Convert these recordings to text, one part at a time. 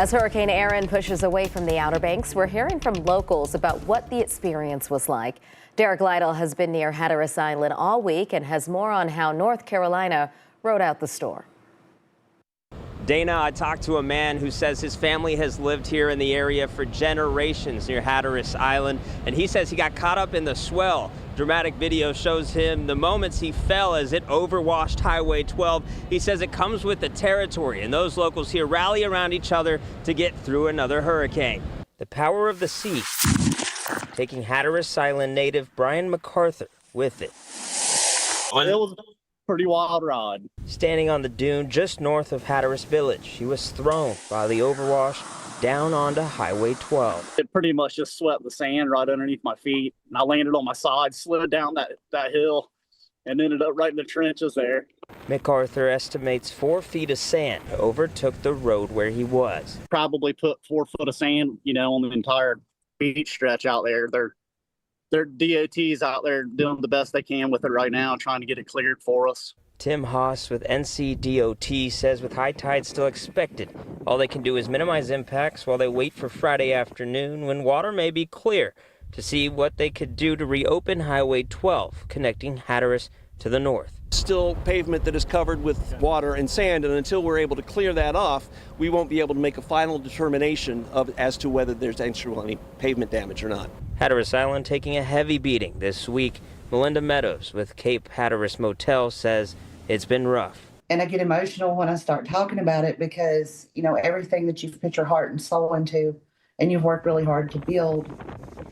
As Hurricane Erin pushes away from the Outer Banks, we're hearing from locals about what the experience was like. Derek Lytle has been near Hatteras Island all week and has more on how North Carolina rode out the storm. Dana, I talked to a man who says his family has lived here in the area for generations near Hatteras Island, and he says he got caught up in the swell. Dramatic video shows him the moments he fell as it overwashed Highway 12. He says it comes with the territory, and those locals here rally around each other to get through another hurricane. The power of the sea, taking Hatteras Island native Brian MacArthur with it. It was a pretty wild ride. Standing on the dune just north of Hatteras Village, he was thrown by the overwash down onto Highway 12. It pretty much just swept the sand right underneath my feet, and I landed on my side, slid down that hill, and ended up right in the trenches there. MacArthur estimates 4 feet of sand overtook the road where he was. Probably put 4 foot of sand, on the entire beach stretch out there. Their DOT's out there doing the best they can with it right now, trying to get it cleared for us. Tim Haas with NCDOT says with high tide still expected, all they can do is minimize impacts while they wait for Friday afternoon when water may be clear to see what they could do to reopen Highway 12 connecting Hatteras to the north. Still pavement that is covered with water and sand, and until we're able to clear that off, we won't be able to make a final determination as to whether there's actually any pavement damage or not. Hatteras Island taking a heavy beating this week. Melinda Meadows with Cape Hatteras Motel says it's been rough. And I get emotional when I start talking about it because, everything that you've put your heart and soul into and you've worked really hard to build,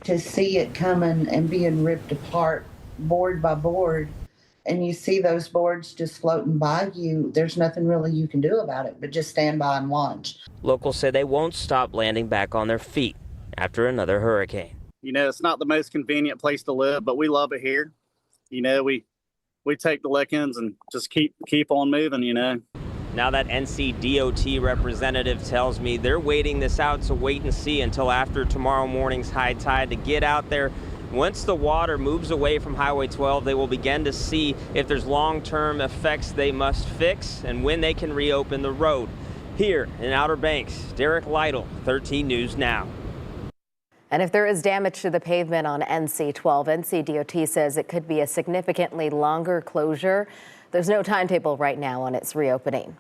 to see it coming and being ripped apart board by board, and you see those boards just floating by you, there's nothing really you can do about it but just stand by and watch. Locals say they won't stop landing back on their feet after another hurricane. It's not the most convenient place to live, but we love it here. We take the lickings and just keep on moving, Now that NCDOT representative tells me they're waiting this out to wait and see until after tomorrow morning's high tide to get out there. Once the water moves away from Highway 12, they will begin to see if there's long-term effects they must fix and when they can reopen the road. Here in Outer Banks, Derek Lytle, 13 News Now. And if there is damage to the pavement on NC 12, NCDOT says it could be a significantly longer closure. There's no timetable right now on its reopening.